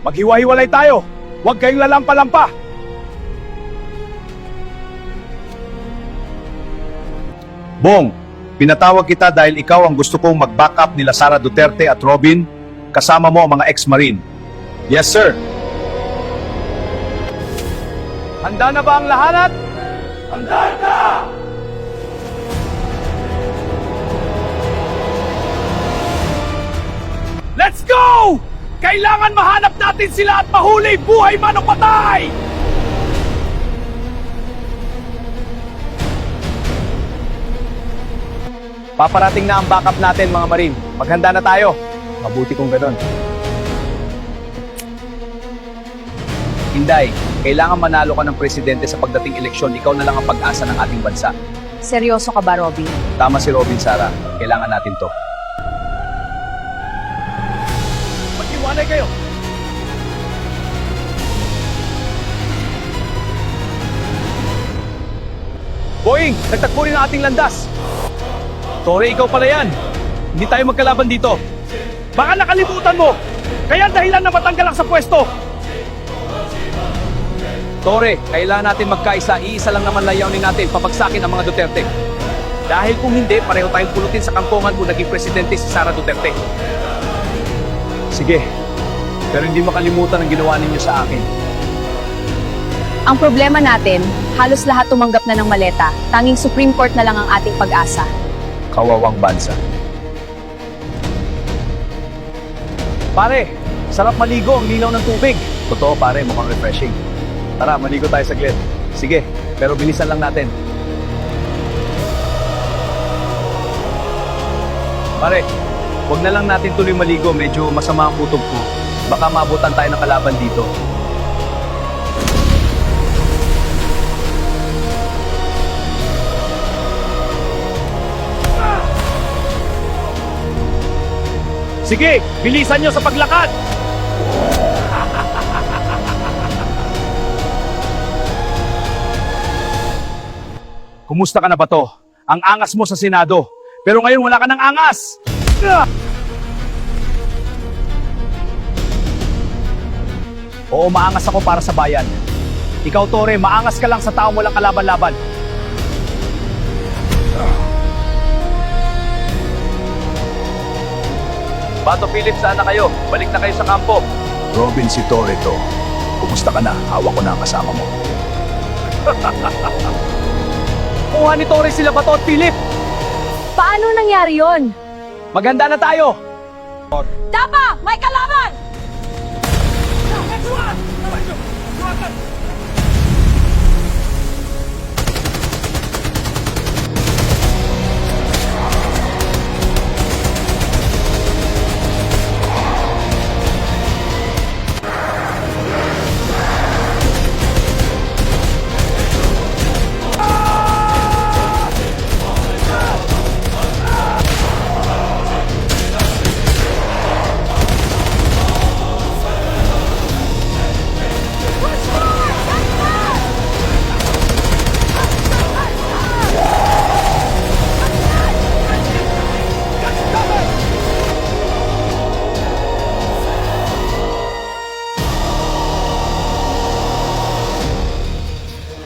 Maghiwa-hiwalay tayo. Huwag kayong lalampa-lampa. Bong, pinatawag kita dahil ikaw ang gusto kong mag-backup nila Sara Duterte at Robin, kasama mo ang mga ex-marine. Yes, sir. Handa na ba ang lahat? Handa na! Let's go! Kailangan mahanap natin sila at mahuli, buhay man o patay! Paparating na ang backup natin, mga Marine. Maghanda na tayo. Mabuti kung ganun. Inday, kailangan manalo ka ng presidente sa pagdating eleksyon. Ikaw na lang ang pag-asa ng ating bansa. Seryoso ka ba, Robin? Tama si Robin, Sara. Kailangan natin to. Mag-iwanay kayo! Boeing, nagtagpo rin ang ating landas. Tore, ikaw pala yan. Hindi tayo magkalaban dito. Baka nakalimutan mo. Kaya dahilan na matanggal lang sa pwesto. Tore, kailangan natin magkaisa. Iisa lang naman layawnin natin, papagsakin ang mga Duterte. Dahil kung hindi, pareho tayong pulutin sa kangkongan kung naging presidente si Sara Duterte. Sige, pero hindi makalimutan ang ginawa ninyo sa akin. Ang problema natin, halos lahat tumanggap na ng maleta. Tanging Supreme Court na lang ang ating pag-asa. Kawawang bansa. Pare, sarap maligo ang linaw ng tubig. Totoo pare, mukhang refreshing. Tara, maligo tayo saglit. Sige, pero bilisan lang natin. Pare, wag na lang natin tuloy maligo. Medyo masama ang kutob ko. Baka maabutan tayo ng kalaban dito. Sige, bilisan nyo sa paglakad! Kumusta ka na ba to? Ang angas mo sa Senado. Pero ngayon wala ka ng angas! Oo, maangas ako para sa bayan. Ikaw, Tore, maangas ka lang sa taong walang kalaban-laban. Bato Philip, saan na kayo? Balik na kayo sa kampo. Robin, si Tore to. Kumusta ka na? Hawak ko na ang kasama mo. Kuha ni Tore sila Bato at Philip. Paano nangyari yon? Maghanda na tayo. Tapa! May kalaban!